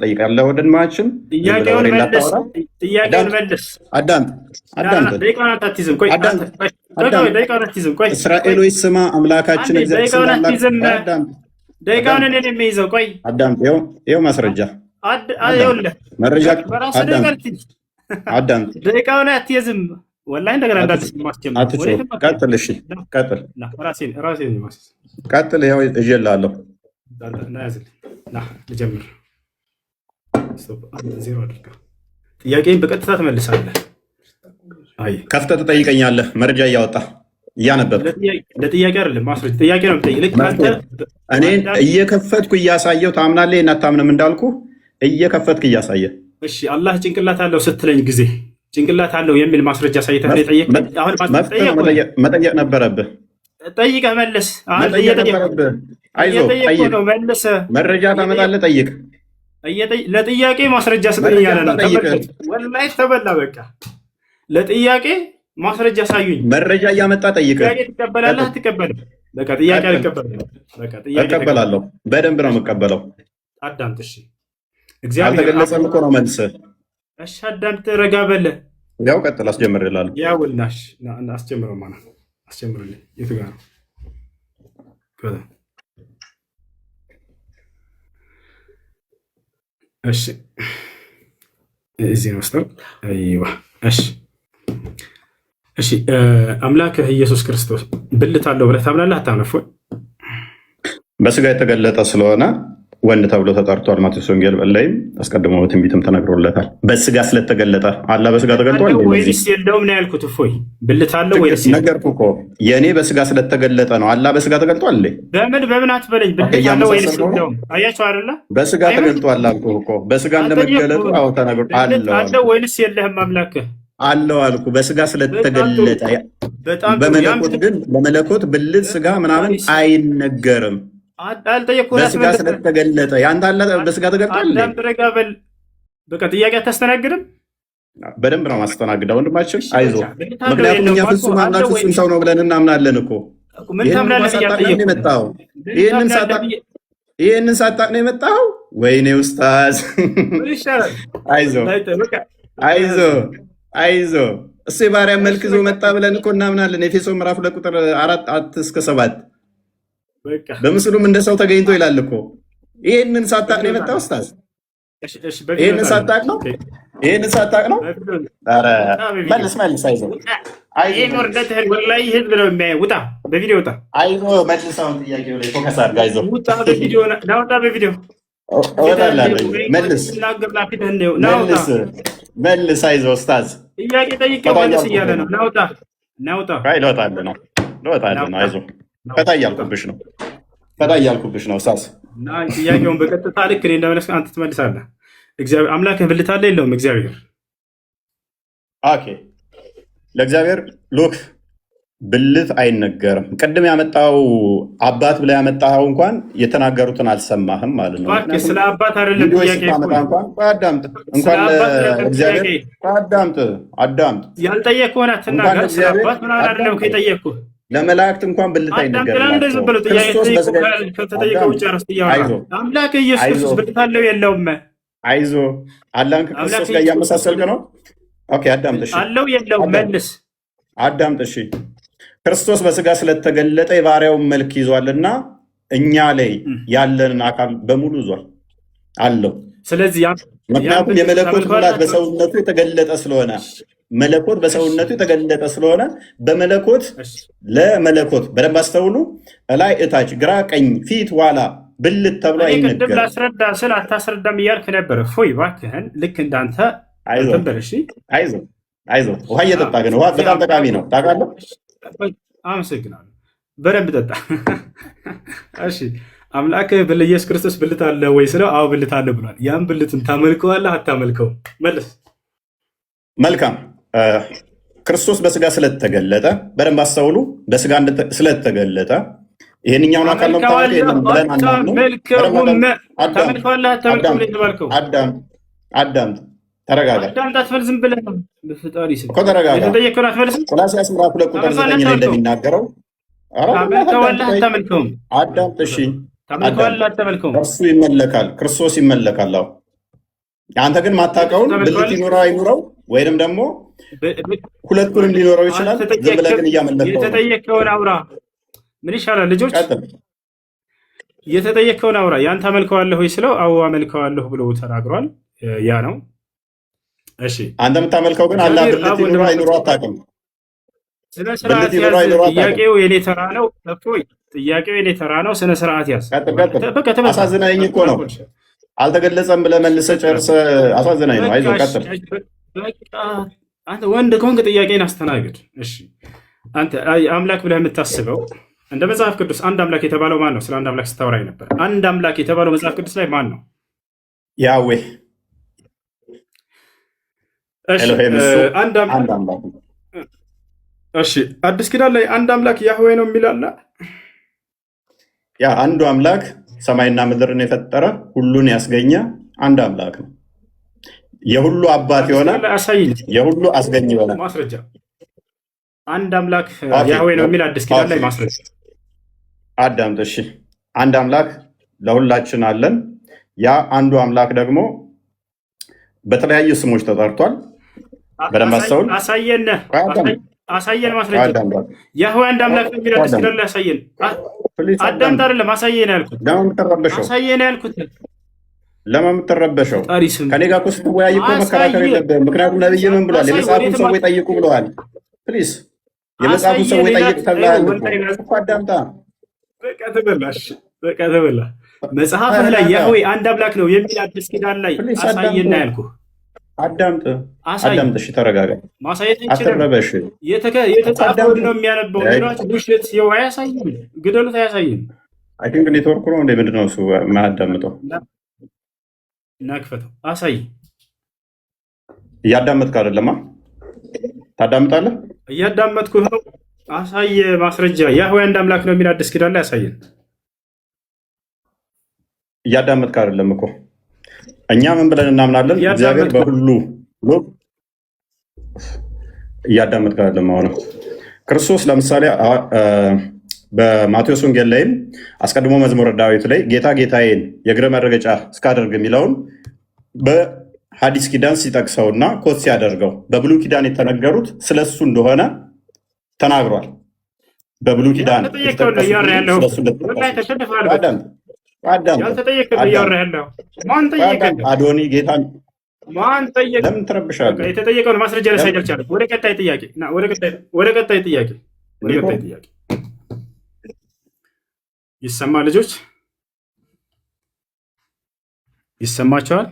ጠይቃለሁ ወንድማችን። ጥያቄውን መልስ። ጥያቄውን መልስ። አዳምጥ። ደቂቃውን አታትይዝም። ቆይ ደቂቃውን አትይዝም። ቆይ እስራኤሎች ስማ አምላካችን ደቂቃውን አትይዝም። ደቂቃውን እኔ የሚይዘው ቆይ አዳምጥ። ይኸው ማስረጃ ይኸውልህ፣ መረጃ አዳምጥ። ደቂቃውን አትይዝም። ወላሂ እንደገና እንዳትስ ማስጀመር ቀጥል። እሺ ቀጥል። ራሴን ቀጥል። ይኸው እጀላለሁ። ልጀምር። ዜሮ አድርገው። ጥያቄን በቀጥታ ትመልሳለህ። ከፍተህ ትጠይቀኛለህ። መረጃ እያወጣ እያነበብክ ለጥያቄ አይደለም ማስረጃ ጥያቄ ነው የምጠይቅ። ልክ አንተ እኔን እየከፈትኩ እያሳየው ታምናለህ እና አታምንም እንዳልኩ እየከፈትክ እያሳየህ። እሺ አላህ ጭንቅላት አለው ስትለኝ ጊዜ ጭንቅላት አለው የሚል ማስረጃ ሳይተህ ነው የጠየቅከኝ። አሁን መጠየቅ ነበረብህ። ጠይቀህ መልስ። አይዞህ ጠይቅ። መረጃ ታመጣለህ። ጠይቅ። ለጥያቄ ማስረጃ ስጠኝ ያለ ነው። ወላሂ ተበላ። በቃ ለጥያቄ ማስረጃ ሳዩኝ። መረጃ እያመጣ ጠይቅ። ጥያቄ ትቀበላለህ አትቀበልም? በቃ ጥያቄ አልቀበልም። በቃ ጥያቄ እቀበላለሁ። በደንብ ነው የምቀበለው። አዳምጥ። እሺ እግዚአብሔር አልተገለጸም እኮ ነው መልስ። እሺ አዳምጥ። ረጋ በለ። ያው ቀጥል። አስጀምር ይላል። ያውልናሽ አስጀምረው ማለት አስጀምርልኝ። የቱ ጋር ነው? እሺ እዚህ ነው ስጠው። አይዋ እሺ አምላክህ ኢየሱስ ክርስቶስ ብልት አለው ብለህ ታምናለህ አታምነህ? በስጋ የተገለጠ ስለሆነ ወንድ ተብሎ ተጠርቷል። ማቴዎስ ወንጌል ላይም አስቀድሞ በትንቢትም ተነግሮለታል። በስጋ ስለተገለጠ አላ በስጋ ተገልጧል ወይስ የለውም ነው ያልኩት። እፎይ ብልት አለው ወይስ ነገርኩህ እኮ የኔ በስጋ ስለተገለጠ ነው። አላ በስጋ ተገልጧል እንዴ? በምን አትበለኝ። ብልት አለው ወይስ የለውም? አያችሁ አይደለ? በስጋ ተገልጧል አልኩህ እኮ። በስጋ እንደመገለጡ አዎ ተነግሯል። አለው ወይስ የለህም? አምላክህ አለው አልኩ። በስጋ ስለተገለጠ በመለኮት ግን ለመለኮት ብልት ስጋ ምናምን አይነገርም። በስጋ ስለተገለጠ ያንተ አለ በስጋ ተገልጧል። በቃ ጥያቄ አታስተናግድም። በደንብ ነው ማስተናግደው ወንድማችን፣ አይዞህ። ምክንያቱም እኛ ፍጹም አምላክ ፍጹም ሰው ነው ብለን እናምናለን እኮ። ይህንን ሳታቅ ነው የመጣኸው። ወይኔ ኡስታዝ፣ አይዞህ እሱ የባሪያን መልክ ይዞ መጣ ብለን እኮ እናምናለን። ኤፌሶን ምዕራፍ 2 ቁጥር 4-7 በምስሉም እንደ ሰው ተገኝቶ ይላል እኮ። ይህንን ሳታቅ ነው የመጣው ኡስታዝ? ይህንን ሳታቅ ነው? ኧረ መልስ። አይዞህ መልስ። አሁን ጥያቄው ላይ ፎከስ አድርግ። አይዞህ መልስ። አይዞህ ኡስታዝ፣ ጥያቄ ጠይቄው መልስ እያለ ነው። ናውጣ ልወጣልህ ነው። አይዞህ ፈታ እያልኩብሽ ነው ሳስ። ጥያቄውን በቀጥታ ልክ እኔ እንደመለስ አንተ ትመልሳለህ። እግዚአብሔር አምላክህ ብልት አለ የለውም? እግዚአብሔር ኦኬ፣ ለእግዚአብሔር ሉክ ብልት አይነገርም። ቅድም ያመጣው አባት ብላ ያመጣኸው እንኳን የተናገሩትን አልሰማህም ማለት ነው። ስለ አባት አይደለም ጥያቄ። አዳምጥ እንኳን ለእግዚአብሔር አዳምጥ። ያልጠየቅኩህ ሆነ አትናገር። ስለ አባት ምናምን አይደለም እኮ የጠየቅኩህ። ለመላእክት እንኳን ብልት አይነገርም። አምላክ ኢየሱስ ክርስቶስ ብልት አለው የለውም? አይዞህ አላህን ከክርስቶስ ጋር እያመሳሰልክ ነው። ኦኬ አዳምጥ። እሺ አለው የለውም? መልስ። አዳምጥ። እሺ ክርስቶስ በስጋ ስለተገለጠ የባሪያውን መልክ ይዟልና እኛ ላይ ያለንን አካል በሙሉ ይዟል አለው። ስለዚህ ምክንያቱም የመለኮት ሙላት በሰውነቱ የተገለጠ ስለሆነ መለኮት በሰውነቱ የተገለጠ ስለሆነ በመለኮት ለመለኮት በደንብ አስተውሉ። ላይ እታች፣ ግራ፣ ቀኝ፣ ፊት፣ ኋላ ብልት ተብሎ አይነገርም። ቅድም ላስረዳ ስል አታስረዳም እያልክ ነበረ። ፎይ እባክህን፣ ልክ እንዳንተ አይዞህ። ውሃ እየጠጣ ግን ውሃ በጣም ጠቃሚ ነው ታውቃለህ። አመሰግናለሁ። በደንብ ጠጣ። እሺ አምላክህ ኢየሱስ ክርስቶስ ብልት አለ ወይ ስለው አዎ ብልት አለ ብሏል። ያን ብልትን ታመልከዋለህ አታመልከውም? መልስ። መልካም። ክርስቶስ በስጋ ስለተገለጠ በደንብ አስተውሉ። በስጋ ስለተገለጠ ይህንኛውን አካል ነው አዳምጥ። ተረጋጋ። ቆላስይስ ምዕራፍ 2 ቁጥር 9 ላይ እንደሚናገረው አዳምጥ። እሺ እርሱ ይመለካል፣ ክርስቶስ ይመለካል። አንተ ግን ማታውቀውን ብልት ይኖረው አይኖረው ወይንም ደግሞ ሁለቱንም ሊኖረው ይችላል። ዝም ብለህ ግን እያመለከው የተጠየቀውን አውራ። ምን ይሻላል ልጆች? የተጠየቀውን አውራ። ያን ታመልከዋለህ ወይ ስለው አዎ አመልከዋለሁ ብሎ ተናግሯል። ያ ነው። እሺ አንተ የምታመልከው ግን አላህ ብልት ይኖረው አይኖረው አታውቅም። ስነ ስርዓት ያዝ። ጥያቄው የኔ ተራ ነው። እፎይ ጥያቄው የኔ ተራ ነው። ስነ ስርዓት ያዝ። አሳዝናኝ እኮ ነው። አልተገለጸም ብለህ መልሰህ ጨርሰህ አሳዝናኝ ነው። አይዞህ ቀጥል። አንተ ወንድ ከሆንክ ጥያቄን አስተናግድ። እሺ አንተ አምላክ ብለህ የምታስበው እንደ መጽሐፍ ቅዱስ አንድ አምላክ የተባለው ማን ነው? ስለ አንድ አምላክ ስታወራኝ ነበር። አንድ አምላክ የተባለው መጽሐፍ ቅዱስ ላይ ማን ነው? ያዌ። አንድ አምላክ። እሺ አዲስ ኪዳን ላይ አንድ አምላክ ያህዌ ነው የሚል አለ። ያ አንዱ አምላክ ሰማይና ምድርን የፈጠረ ሁሉን ያስገኘ አንድ አምላክ ነው። የሁሉ አባት የሆነ የሁሉ አስገኝ የሆነ ማስረጃ አንድ አምላክ ያህዌ ነው የሚል አዲስ ኪዳን ላይ ማስረጃ አዳምጥ። እሺ አንድ አምላክ ለሁላችን አለን። ያ አንዱ አምላክ ደግሞ በተለያዩ ስሞች ተጠርቷል። በደንብ አስተውል። አሳየን ማስረጃ። ያህዌ አንድ አምላክ ነው የሚል አዲስ ኪዳን ላይ አሳየን። አዳምጥ አይደለም አሳየን ያልኩት። አሳየን ያልኩት ለምን የምትረበሸው? ከኔ ጋር እኮ ስትወያይ እኮ መከራከር የለብህም። ምክንያቱም ነብይ ምን ብሏል? የመጽሐፉን ሰዎች ጠይቁ ብለዋል። ፕሊዝ የመጽሐፉን ሰዎች ጠይቅ ተብለሃል እኮ አዳምጣ። በቃ ተበላ። መጽሐፍህ ላይ ያህዌ አንድ አምላክ ነው የሚል አዲስ ኪዳን ላይ አሳየና ያልኩህ። አዳምጥ። እሺ ተረጋጋ። ማሳየት አትረበሽ። የተጻፈውን ነው የሚያነበው። ሌሎች ውሸት ይኸው አያሳይም። ግደሉት፣ አያሳይም። አይ ቲንክ ኔትወርክ ነው እንደ ምንድን ነው እሱ የማያዳምጠው? እናክፈተው። አሳይ። እያዳመጥክ አይደለማ? ታዳምጣለህ? እያዳመጥኩህ ነው። አሳየ ማስረጃ። ያህዌ አንድ አምላክ ነው የሚል አዲስ ኪዳን ላይ አሳየን። እያዳመጥክ አይደለም እኮ። እኛ ምን ብለን እናምናለን? እግዚአብሔር በሁሉ እያዳመጥክ አይደለም። አሁንም ክርስቶስ ለምሳሌ በማቴዎስ ወንጌል ላይም አስቀድሞ መዝሙረ ዳዊት ላይ ጌታ ጌታዬን የእግረ መረገጫ እስካደርግ የሚለውን በሐዲስ ኪዳን ሲጠቅሰውና ኮት ሲያደርገው በብሉይ ኪዳን የተነገሩት ስለሱ እንደሆነ ተናግሯል። በብሉይ ኪዳን አዶኒ ጌታ ማን ጠየቀ? ለምን ትረብሻለህ? የተጠየቀውን ማስረጃ ላሳይ አልቻለም። ወደ ቀጣይ ጥያቄ ወደ ቀጣይ ጥያቄ ይሰማ ልጆች ይሰማቸዋል?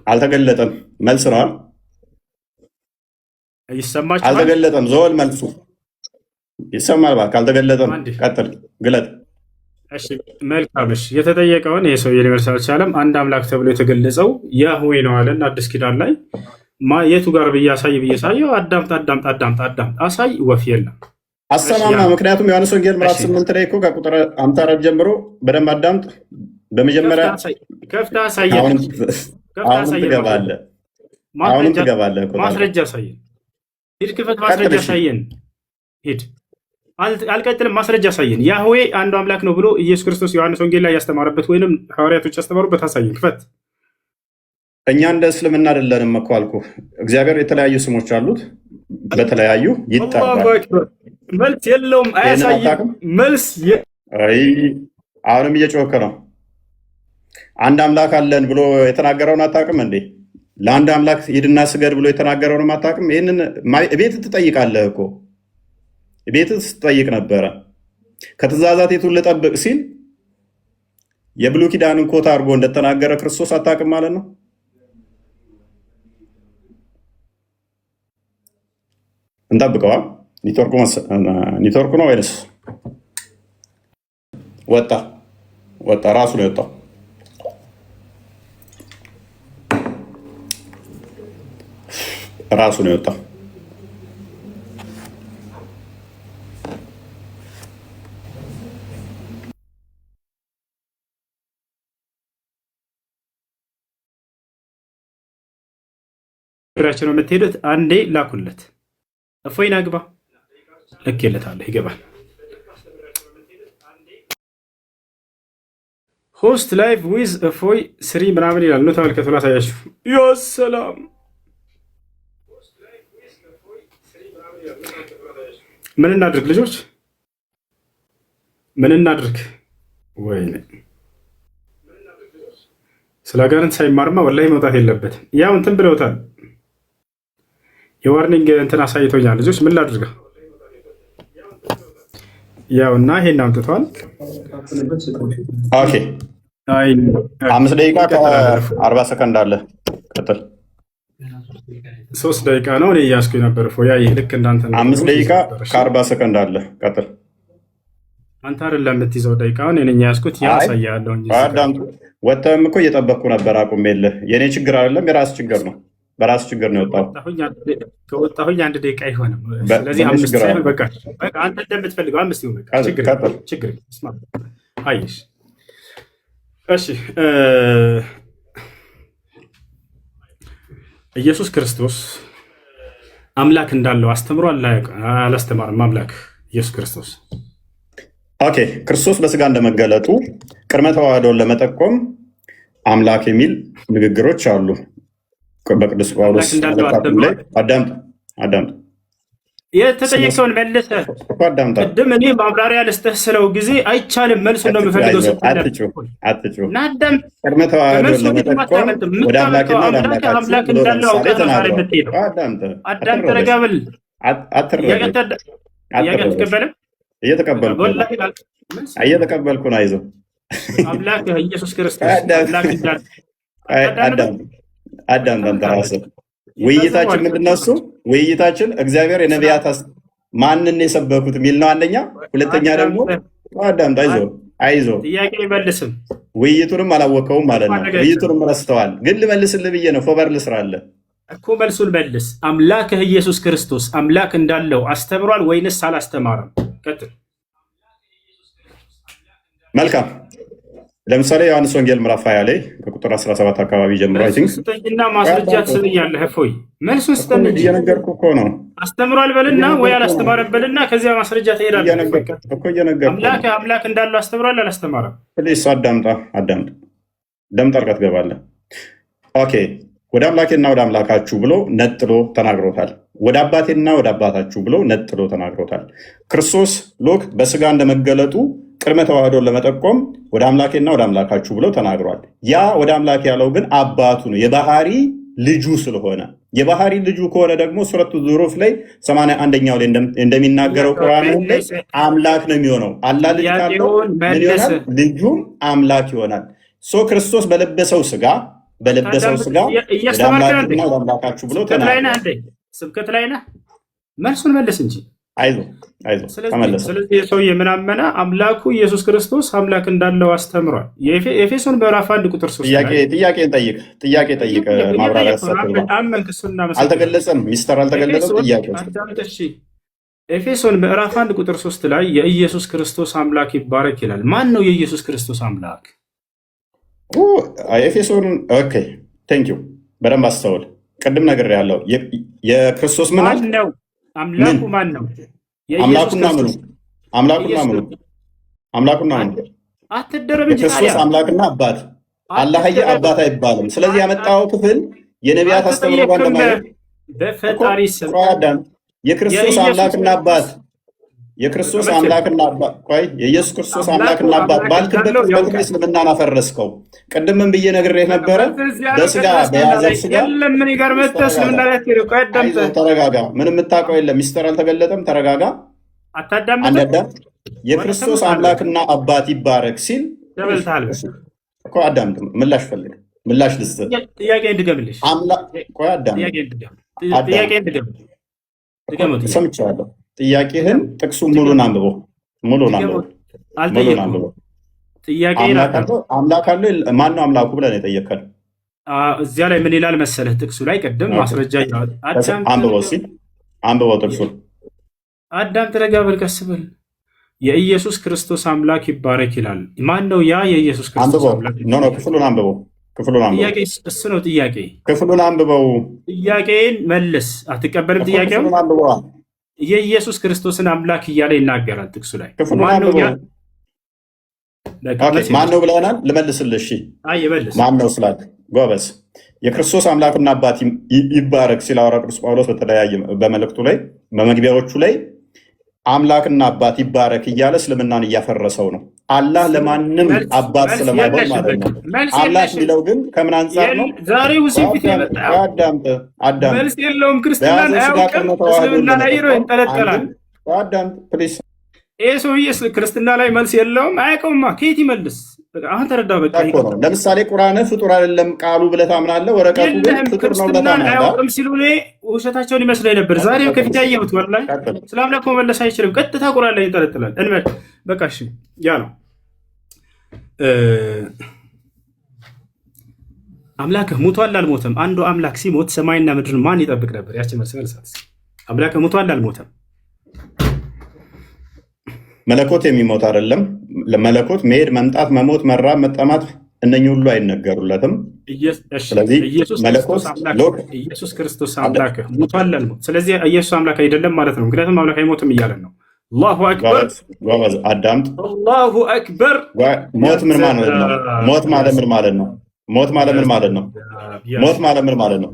አልተገለጠም። መልስ ነው። ይሰማቸዋል? አልተገለጠም። ዘወል መልሱ ይሰማል። እባክህ አልተገለጠም። ቀጥል፣ ግለጥ። እሺ መልካም። እሺ የተጠየቀውን የሰው ሊመልስ አልቻለም። አንድ አምላክ ተብሎ የተገለጸው ያህዌ ነው አለን አዲስ ኪዳን ላይ። የቱ ጋር ብያሳየው? አዳምጥ፣ አሳይ። ወፍ የለም አሰማማ። ምክንያቱም ዮሐንስ ወንጌል ምዕራፍ 8 ላይ እኮ ከቁጥር 54 ጀምሮ በደንብ አዳምጥ። በመጀመሪያ ከፍተህ አሳየን። አሁንም ትገባለህ። ማስረጃ አሳየን። ሂድ፣ ክፈት፣ ማስረጃ አሳየን። ሂድ። አልቀጥልም። ማስረጃ አሳየን። ያህዌ አንዱ አምላክ ነው ብሎ ኢየሱስ ክርስቶስ ዮሐንስ ወንጌል ላይ ያስተማረበት ወይንም ሐዋርያቶች ያስተማሩበት አሳየን። ክፈት። እኛ እንደ እስልምና አይደለንም እኮ አልኩህ። እግዚአብሔር የተለያዩ ስሞች አሉት፣ በተለያዩ ይጠራል። መልስ የለውም፣ አያሳይም። መልስ አሁንም እየጮኸ ነው። አንድ አምላክ አለን ብሎ የተናገረውን አታውቅም እንዴ? ለአንድ አምላክ ሂድና ስገድ ብሎ የተናገረውን አታውቅም? ይህንን ቤት ትጠይቃለህ እኮ ቤት ስትጠይቅ ነበረ። ከትእዛዛት የቱን ልጠብቅ ሲል የብሉይ ኪዳንን ኮታ አድርጎ እንደተናገረ ክርስቶስ አታውቅም ማለት ነው። እንጠብቀዋ። ኔትወርኩ ነው ወይንስ ወጣ? ራሱ ነው የወጣው። ራሱ ነው የወጣው። ግራቸው ነው የምትሄዱት። አንዴ ላኩለት። እፎይና ግባ። ልኬለታለሁ፣ ይገባል። ሆስት ላይቭ ዊዝ እፎይ ስሪ ምናምን ይላል ነው። ተመልከቱ፣ ላሳያችሁ። ያ ሰላም ምን እናድርግ ልጆች? ምን እናድርግ? ወይኔ ስለ አጋንንት ሳይማርማ ወላሂ መውጣት የለበትም። ያው እንትን ብለውታል። የዋርኒንግ እንትን አሳይቶኛል። ልጆች ምን ላድርጋ? ያው እና ይሄን አምጥተዋል። ኦኬ 5 ደቂቃ ከ40 ሰከንድ አለ። ቀጥል። 3 ደቂቃ ነው እኔ እያስኩኝ ነበር። ፎያ ይህ ልክ እንዳንተ 5 ደቂቃ ከ40 ሰከንድ አለ። ቀጥል። አንተ አይደለም የምትይዘው ደቂቃውን እኔ ያስኩት ያሳያለሁ እንጂ ወጥተህም እኮ እየጠበቅኩ ነበር። አቁሜልህ። የእኔ ችግር አይደለም፣ የራስ ችግር ነው። በራስ ችግር ነው የወጣው። ከወጣሁኝ 1 ደቂቃ አይሆንም። ስለዚህ 5 ሳይሆን በቃ አንተ እንደምትፈልገው 5 ይሁን። በቃ ችግር አይሽ። እሺ ኢየሱስ ክርስቶስ አምላክ እንዳለው አስተምሯል አላስተማርም? አምላክ ኢየሱስ ክርስቶስ ኦኬ። ክርስቶስ በስጋ እንደመገለጡ ቅድመ ተዋህዶን ለመጠቆም አምላክ የሚል ንግግሮች አሉ በቅዱስ ጳውሎስ ላይ። አዳምጥ የተጠየቀውን መልሰህ ቅድም እኔ ማብራሪያ ልስጥህ ስለው ጊዜ አይቻልም፣ መልሱ ነው የምፈልገው። ቅድመ ተዋህዶን ለመጠቆም ወደ አምላክና ወደ አምላክ እንዳለው አውቀህ ነው ዛሬ የምትሄደው። አዳምጥ፣ ረጋ በል። ጥያቄ አትቀበልም? እየተቀበልኩ ነው። አይዞህ። አምላክ ኢየሱስ ክርስቶስ አምላክ እንዳለ አዳምጥ። አንተ ራስህ ውይይታችን ምንድን ነው? እሱ ውይይታችን እግዚአብሔር የነቢያት ማንን የሰበኩት የሚል ነው። አንደኛ። ሁለተኛ ደግሞ አዳምጥ። አይዞህ። ጥያቄ አይመልስም። ውይይቱንም አላወቀውም ማለት ነው። ውይይቱንም ረስተዋል። ግን ልመልስልህ ብዬ ነው። ፎበር ልስራለህ እኮ። መልሱን መልስ። አምላክህ ኢየሱስ ክርስቶስ አምላክ እንዳለው አስተምሯል ወይንስ አላስተማረም? ቀጥል። መልካም። ለምሳሌ ዮሐንስ ወንጌል ምዕራፍ 20 ላይ ከቁጥር 17 አካባቢ ጀምሮ ስጠኝና ማስረጃ ትሰጥኛለህ። እፎይ መልሱን ስጠኝ። እየነገርኩህ እኮ ነው። አስተምሯል በልና ወይ አላስተማረም በልና ከዚያ ማስረጃ ትሄዳለህ። አምላክ እንዳለው አስተምሯል አላስተማረም? ፕሊስ አዳምጣ። ደም ጠርቀህ ትገባለህ። ኦኬ። ወደ አምላኬና ወደ አምላካችሁ ብሎ ነጥሎ ተናግሮታል። ወደ አባቴና ወደ አባታችሁ ብሎ ነጥሎ ተናግሮታል። ክርስቶስ ሎክ በስጋ እንደመገለጡ ቅድመ ተዋህዶን ለመጠቆም ወደ አምላኬና ወደ አምላካችሁ ብሎ ተናግሯል። ያ ወደ አምላክ ያለው ግን አባቱ ነው፣ የባህሪ ልጁ ስለሆነ። የባህሪ ልጁ ከሆነ ደግሞ ሱረቱ ዙሩፍ ላይ 81ኛው ላይ እንደሚናገረው ቁርአን ላይ አምላክ ነው የሚሆነው። አላህ ልጅ ካለው ምን ይሆናል? ልጁም አምላክ ይሆናል። ክርስቶስ በለበሰው ስጋ ወደ አምላክና ወደ አምላካችሁ ብሎ ተናግሯል። ስብከት ላይ ነህ። መልሱን መልስ እንጂ። አይዞህ ተመለሰ። ስለዚህ የሰውዬ ምን አመነ? አምላኩ ኢየሱስ ክርስቶስ አምላክ እንዳለው አስተምሯል። የኤፌሶን ምዕራፍ 1 ቁጥር 3 ጥያቄ ጠይቅ። ማብራሪያ አልተገለጸም። ሚስተር አልተገለጸም። ጥያቄ ኤፌሶን ምዕራፍ 1 ቁጥር 3 ላይ የኢየሱስ ክርስቶስ አምላክ ይባረክ ይላል። ማን ነው የኢየሱስ ክርስቶስ አምላክ? ኤፌሶን ኦኬ ቴንክ ዩ። በደንብ አስተውል። ቅድም ነገር ያለው የክርስቶስ ምን ነው? አምላኩ ማን ነው? አምላኩና ምኑ አትደረብ እንጂ የክርስቶስ አምላክና አባት አላህዬ አባት አይባልም። ስለዚህ ያመጣው ክፍል የነቢያት አስተምሮ ባንደማለት በፈጣሪ ስም የክርስቶስ አምላክና አባት የኢየሱስ ክርስቶስ አምላክና አባት ባልክበት በክርስቶስ እስልምናን አፈረስከው። ቅድምም ብዬ ነግሬህ ነበረ። በስጋ በያዘር ስጋ ተረጋጋ። ምንም የምታውቀው የለም። ሚስጥር አልተገለጠም። ተረጋጋ። አታዳምጥም። የክርስቶስ አምላክና አባት ይባረክ ሲል እኮ አዳምጥ። ምላሽ ፈልግ። ምላሽ ልስጥ። ጥያቄ እንድገምልሽ። ሰምቻለሁ። ጥያቄህን ጥቅሱ ሙሉን አንብበው። አምላክ አለ። ማነው አምላኩ ብለን የጠየቀን? እዚያ ላይ ምን ይላል መሰለህ? ጥቅሱ ላይ ቅድም ማስረጃ አንብበው ጥቅሱን። አዳምጥ፣ ረጋ በል፣ ቀስ በል። የኢየሱስ ክርስቶስ አምላክ ይባረክ ይላል። ማን ነው ያ የኢየሱስ ክርስቶስ አምላክ? ክፍሉን አንብበው። እሱ ነው ጥያቄ። ክፍሉን አንብበው። ጥያቄን መልስ። አትቀበልም? ጥያቄው የኢየሱስ ክርስቶስን አምላክ እያለ ይናገራል ጥቅሱ ላይ። ማን ነው ብለናል? ልመልስልህ። ማን ነው ስላል ጎበዝ። የክርስቶስ አምላክና አባት ይባረክ ሲል ሐዋርያው ቅዱስ ጳውሎስ በተለያየ በመልእክቱ ላይ በመግቢያዎቹ ላይ አምላክና አባት ይባረክ እያለ እስልምናን እያፈረሰው ነው። አላህ ለማንም አባት ስለማይሆን ማለት ነው። አላህ የሚለው ግን ከምን አንጻር ነው? ዛሬ ውሲፊት አዳም መልስ የለውም። ክርስትናን አያውቅም፣ እስልምና ላይ ይንጠለጠላል። ይህ ሰውዬ ክርስትና ላይ መልስ የለውም፣ አያውቀውማ። ከየት ይመልስ? አሁን ተረዳ። በቃ ለምሳሌ ቁርአን ፍጡር አይደለም ቃሉ ብለህ ታምናለህ፣ ወረቀቱ ግን ፍጡር ነው ብለህ ታምናለህ። አያውቅም ሲሉ እኔ ውሸታቸውን ይመስለኝ ነበር። ዛሬ ከፊት ያየሁት ወላሂ ስለ አምላክ መመለስ አይችልም። ቀጥታ ቁርአን ላይ ይንጠለጥላል። እንበል በቃ እሺ፣ ያ ነው አምላክህ ሙቷል አልሞተም? አንዱ አምላክ ሲሞት ሰማይና ምድርን ማን ይጠብቅ ነበር? ያቺ መልስ መልሳት። አምላክህ ሙቷል አልሞተም? መለኮት የሚሞት አይደለም። ለመለኮት መሄድ፣ መምጣት፣ መሞት፣ መራብ፣ መጠማት እነኚህ ሁሉ አይነገሩለትም። ስለዚህ ኢየሱስ ክርስቶስ አምላክ ሙቷል አልሞት? ስለዚህ ኢየሱስ አምላክ አይደለም ማለት ነው። ምክንያቱም አምላክ አይሞትም እያለን ነው። አላሁ አክበር። አዳምጥ። አላሁ አክበር። ሞት ምን ማለት ነው? ሞት ማለት ምን ማለት ነው? ሞት ማለት ምን ማለት ነው? ሞት ማለት ምን ማለት ነው?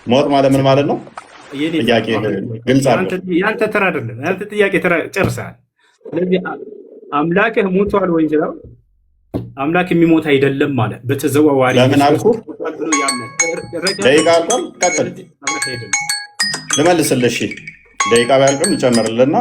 ሞት ማለት ምን ማለት ነው? ጥያቄ ግልጽ አድርገው። ያንተ ተራ አይደለም። ያንተ ጥያቄ ተራ ጨርሰሃል። ስለዚህ አምላክህ ሞቷል ወይ ይላል። አምላክ የሚሞት አይደለም ማለት በተዘዋዋሪ ለምን አልኩ? ደቂቃ አልቋል። ቀጥል። ልመልስልህ። እሺ ደቂቃ ቢያልቅም ይጨምርልና